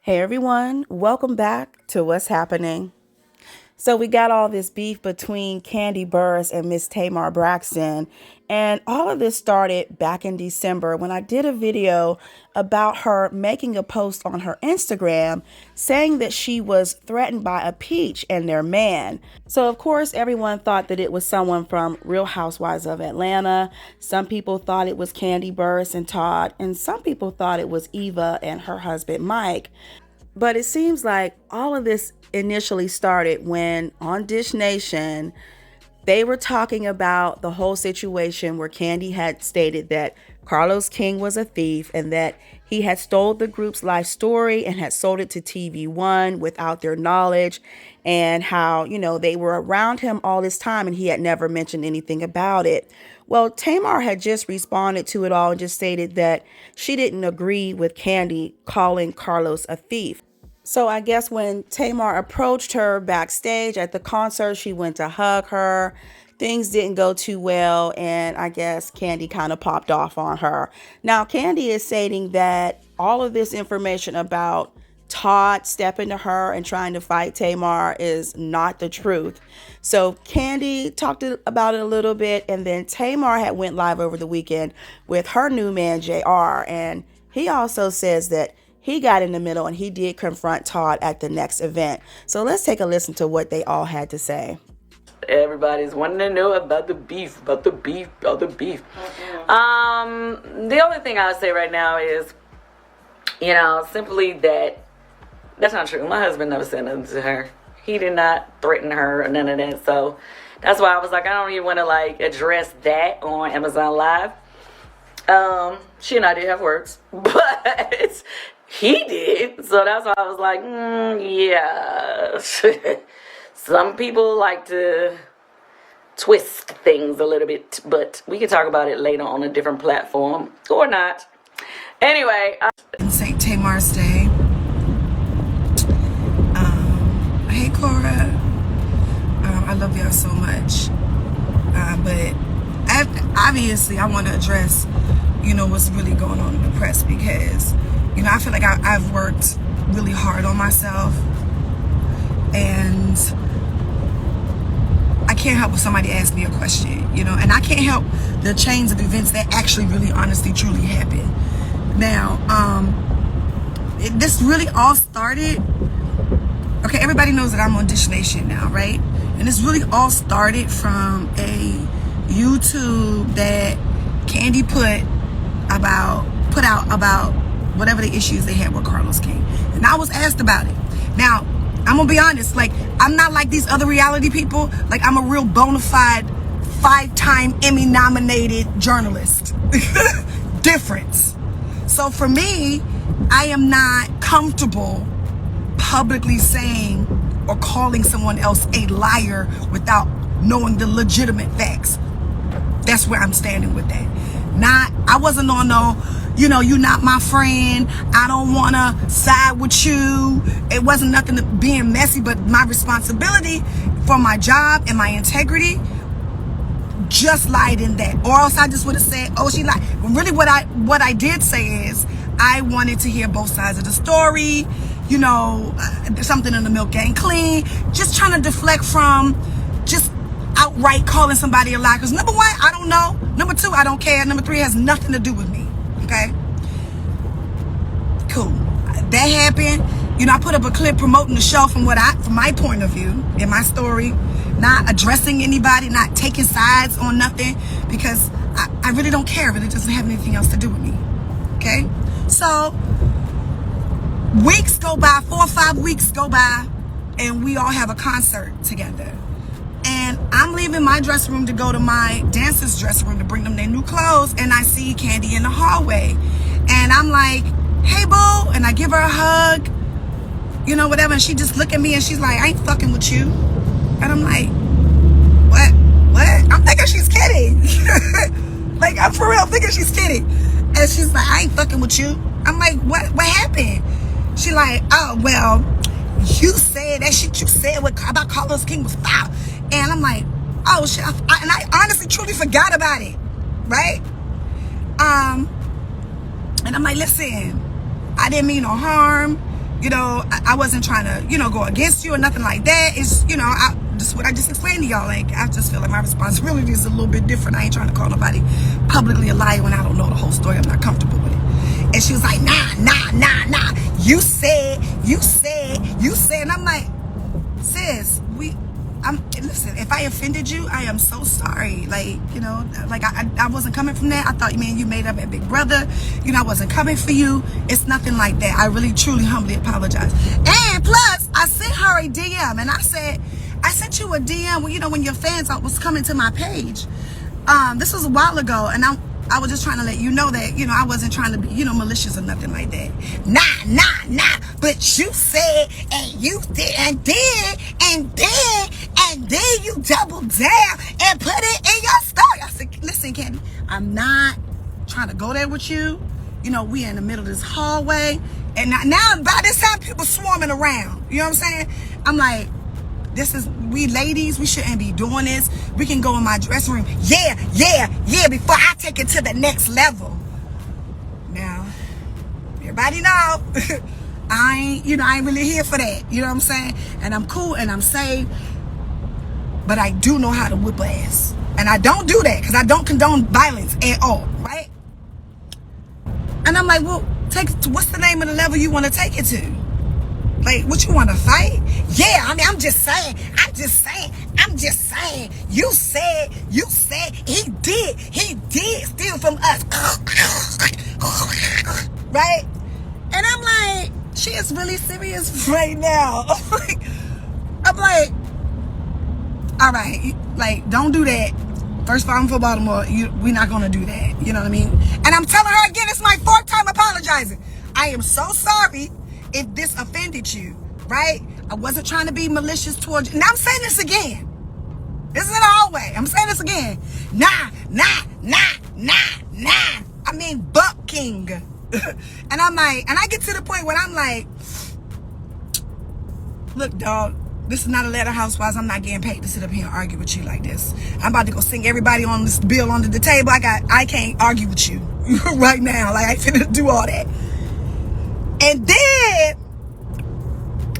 Hey everyone, welcome back to What's Happening. So we got all this beef between Kandi Burruss and Miss Tamar Braxton, and all of this started back in December when I did a video about her making a post on her Instagram saying that she was threatened by a peach and their man. So of course everyone thought that it was someone from Real Housewives of Atlanta. Some people thought it was Kandi Burruss and Todd, and some people thought it was Eva and her husband Mike. But it seems like all of this initially started when on Dish Nation, they were talking about the whole situation where Kandi had stated that Carlosking was a thief and that he had stole the group's life story and had sold it to TV1 without their knowledge, and how, they were around him all this time and he had never mentioned anything about it. Well, Tamar had just responded to it all and just stated that she didn't agree with Kandi calling Carlos a thief. So I guess when Tamar approached her backstage at the concert, she went to hug her. Things didn't go too well, and I guess Kandi kind of popped off on her. Now, Kandi is stating that all of this information about Todd stepping to her and trying to fight Tamar is not the truth. So Kandi talked about it a little bit, and then Tamar had went live over the weekend with her new man, JR, and he also says that he got in the middle and he did confront Todd at the next event. So let's take a listen to what they all had to say. Everybody's wanting to know about the beef. The only thing I would say right now is, simply that's not true. My husband never said nothing to her. He did not threaten her or none of that. So that's why I was like, I don't even want to address that on Amazon Live. She and I did have words, but he did. So that's why I was like, yeah. Some people like to twist things a little bit, but we can talk about it later on a different platform or not. Anyway. St. Tamar's Day. Hey, Cora. I love y'all so much. But obviously I want to address, what's really going on in the press, because, I feel like I've worked really hard on myself, and I can't help when somebody asks me a question, and I can't help the chains of events that actually really honestly truly happened. Now, this really all started, okay, everybody knows that I'm on Dish Nation now, right? And this really all started from a YouTube that Kandi put out about whatever the issues they had with Carlosking. And I was asked about it. Now, I'm gonna be honest, I'm not like these other reality people. I'm a real bona fide 5-time Emmy nominated journalist. Difference. So for me, I am not comfortable publicly saying or calling someone else a liar without knowing the legitimate facts. That's where I'm standing with that. I wasn't on no, you're not my friend, I don't want to side with you. It wasn't nothing to being messy, but my responsibility for my job and my integrity just lied in that. Or else I just would have said, oh, she lied. But really what I did say is I wanted to hear both sides of the story. Something in the milk ain't clean. Just trying to deflect from just outright calling somebody a liar. Because number one, I don't know. Number two, I don't care. Number three, has nothing to do with me. Okay? Cool. That happened. I put up a clip promoting the show from my point of view in my story, not addressing anybody, not taking sides on nothing, because I really don't care. It really doesn't have anything else to do with me. Okay? So weeks go by, 4 or 5 weeks go by, and we all have a concert together. And I'm leaving my dressing room to go to my dancer's dressing room to bring them their new clothes, and I see Kandi in the hallway. And I'm like, hey, boo, and I give her a hug, whatever, and she just look at me and she's like, I ain't fucking with you. And I'm like, what? I'm thinking she's kidding. I'm for real thinking she's kidding. And she's like, I ain't fucking with you. I'm like, what happened? She like, oh, well, you said that shit you said about Carlosking was foul. And I'm like, oh shit. And I honestly truly forgot about it. Right? And I'm like, listen, I didn't mean no harm. You know, I wasn't trying to, you know, go against you or nothing like that. It's, you know, just what I just explained to y'all. Like, I just feel like my responsibility is a little bit different. I ain't trying to call nobody publicly a liar when I don't know the whole story. I'm not comfortable with it. And she was like, nah. You said. And I'm like, sis, listen, if I offended you, I am so sorry. Like, you know, like I wasn't coming from that. I thought, man, you made up at Big Brother. You know, I wasn't coming for you. It's nothing like that. I really, truly, humbly apologize. And plus, I sent her a DM, and I sent you a DM when, you know, when your fans was coming to my page. This was a while ago, and I was just trying to let you know that, you know, I wasn't trying to be, you know, malicious or nothing like that. Nah. But you said, and you did, and then you doubled down and put it in your story. I said, listen, Kandi, I'm not trying to go there with you. You know, we in the middle of this hallway. And now by this time, people swarming around. You know what I'm saying? I'm like, we ladies, we shouldn't be doing this. We can go in my dressing room. Yeah, before I take it to the next level. Now, everybody know, I ain't really here for that. You know what I'm saying? And I'm cool and I'm safe. But I do know how to whip ass. And I don't do that because I don't condone violence at all, right? And I'm like, well, what's the name of the level you want to take it to? Like, what, you want to fight? Yeah, I mean, I'm just saying. You said he did steal from us. Right? And I'm like, she is really serious right now. I'm like, all right, like, don't do that. First of all, I'm from Baltimore. We're not going to do that. You know what I mean? And I'm telling her again, it's my 4th time apologizing. I am so sorry if this offended you, right? I wasn't trying to be malicious towards you. And I'm saying this again. This is in the hallway. I'm saying this again. Nah. I mean, Buck King. And I'm like, and I get to the point where I'm like, look, dog, this is not Atlanta Housewives. I'm not getting paid to sit up here and argue with you like this. I'm about to go sing everybody on this bill under the table. I can't argue with you right now. Like, I ain't finna do all that. And then,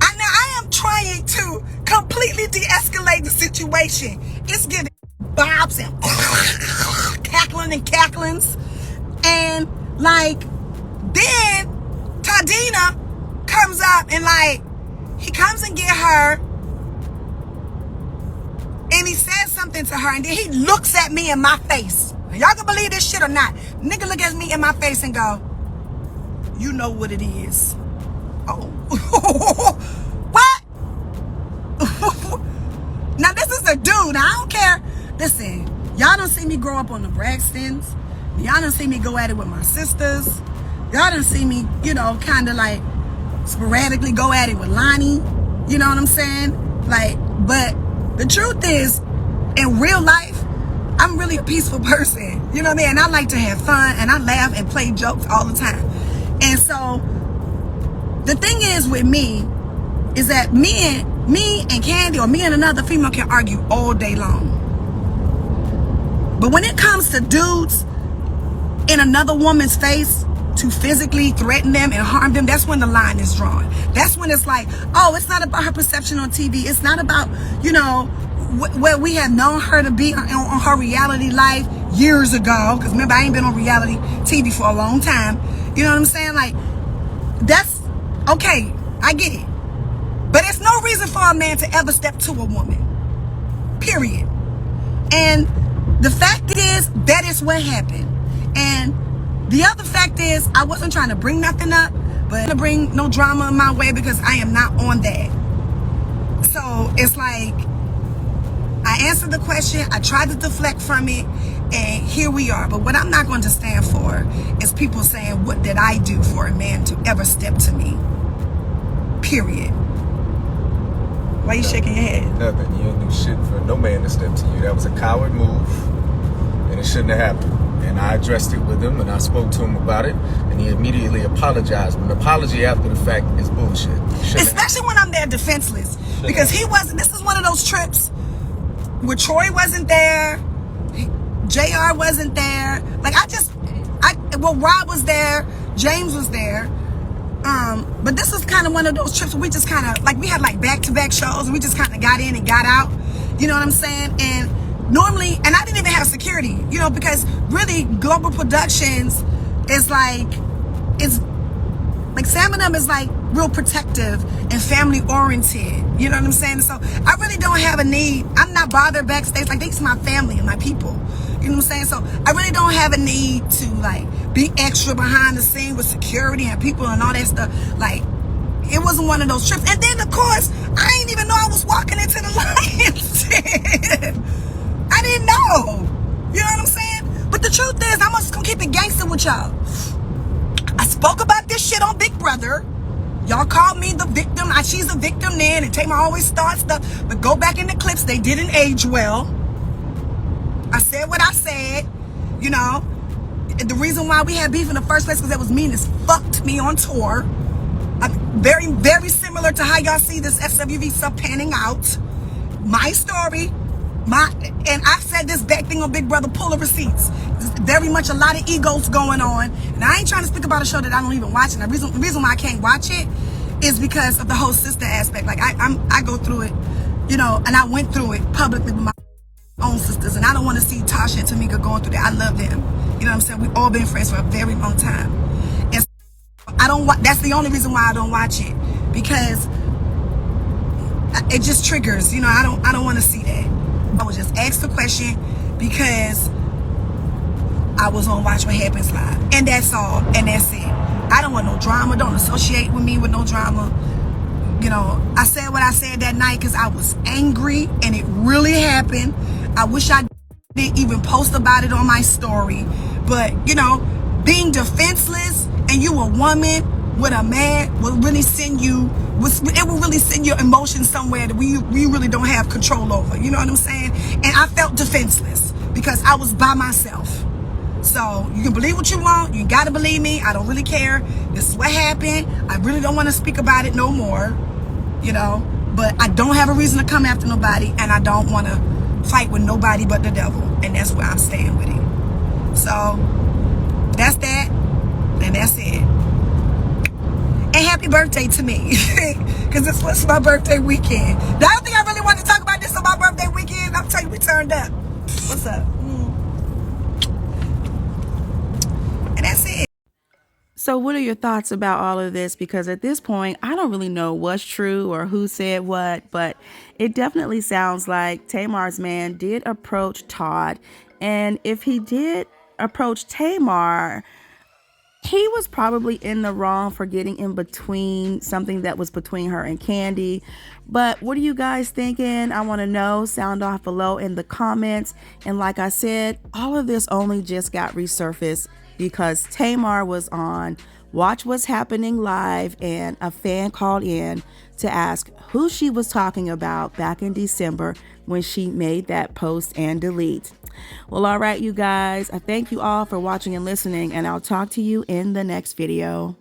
I am trying to completely de-escalate the situation. It's getting bobs and cackling and cacklings. And, like, then Tadina comes up and, like, he comes and get her. And he says something to her. And then he looks at me in my face. Y'all can believe this shit or not. Nigga look at me in my face and go, you know what it is. Oh. What? Now, this is a dude. I don't care. Listen, y'all don't see me grow up on the Braxtons. Y'all don't see me go at it with my sisters. Y'all don't see me, you know, kind of like sporadically go at it with Lonnie. You know what I'm saying? Like, but the truth is, in real life, I'm really a peaceful person. You know what I mean? And I like to have fun, and I laugh and play jokes all the time. And so, the thing is with me, is that me and Kandi, or me and another female, can argue all day long. But when it comes to dudes in another woman's face to physically threaten them and harm them, that's when the line is drawn. That's when it's like, oh, it's not about her perception on TV. It's not about, you know, where we have known her to be on her reality life years ago. Because remember, I ain't been on reality TV for a long time. You know what I'm saying? Like, that's okay. I get it. But it's no reason for a man to ever step to a woman. Period. And the fact is, that is what happened. And the other fact is, I wasn't trying to bring nothing up, but to bring no drama in my way, because I am not on that. So it's like, I answered the question, I tried to deflect from it, and here we are. But what I'm not going to stand for is people saying, what did I do for a man to ever step to me? Period. Why you shaking your head? Nothing. You didn't do shit for no man to step to you. That was a coward move, and it shouldn't have happened. And I addressed it with him, and I spoke to him about it, and he immediately apologized. But an apology after the fact is bullshit. Especially when I'm there defenseless. Because he wasn't, this is one of those trips where Troy wasn't there, JR wasn't there. Like, well, Rob was there, James was there. But this was kind of one of those trips where we just kind of, like, we had like back-to-back shows and we just kind of got in and got out, you know what I'm saying? And normally, and I didn't even have security, you know, because really global productions is like, it's like Sam and them is like real protective and family oriented, you know what I'm saying? So I really don't have a need. I'm not bothered backstage. Like, these are my family and my people, you know what I'm saying? So I really don't have a need to like be extra behind the scene with security and people and all that stuff. Like, it wasn't one of those trips. And then of course, I didn't even know I was walking into the Lions Den. I didn't know, you know what I'm saying? But the truth is, I'm just gonna keep it gangster with y'all. I spoke about this shit on Big Brother. Y'all called me the victim. She's a victim then, and Tamar always starts stuff. But go back in the clips, they didn't age well. I said what I said, you know. The reason why we had beef in the first place, because that was mean as fuck to me on tour. Very, very similar to how y'all see this SWV stuff panning out. My story, and I've said this back thing on Big Brother, pull the receipts. There's very much a lot of egos going on. And I ain't trying to speak about a show that I don't even watch. And the reason why I can't watch it is because of the whole sister aspect. Like, I go through it, you know, and I went through it publicly with my own sisters. And I don't want to see Tasha and Tamika going through that. I love them. You know what I'm saying? We've all been friends for a very long time. And so that's the only reason why I don't watch it. Because it just triggers, you know, I don't want to see that. I was just asked the question because I was on Watch What Happens Live. And that's all. And that's it. I don't want no drama. Don't associate with me with no drama. You know, I said what I said that night because I was angry and it really happened. I wish I didn't even post about it on my story. But, you know, being defenseless and you a woman with a man will really send you, it will really send your emotions somewhere that we really don't have control over. You know what I'm saying? And I felt defenseless because I was by myself. So you can believe what you want. You gotta believe me. I don't really care. This is what happened. I really don't want to speak about it no more. You know, but I don't have a reason to come after nobody, and I don't want to fight with nobody but the devil. And that's where I'm staying with it. So that's that, and that's it. And happy birthday to me, because this was my birthday weekend. The other thing I really wanted to talk about this on my birthday weekend, I'm telling you, we turned up. What's up? And that's it. So what are your thoughts about all of this? Because at this point, I don't really know what's true or who said what, but it definitely sounds like Tamar's man did approach Todd. And if he did approach Tamar, he was probably in the wrong for getting in between something that was between her and Kandi. But what are you guys thinking? I want to know. Sound off below in the comments. And like I said, all of this only just got resurfaced because Tamar was on Watch What's Happening Live, and a fan called in to ask who she was talking about back in December when she made that post and delete. Well, all right, you guys, I thank you all for watching and listening, and I'll talk to you in the next video.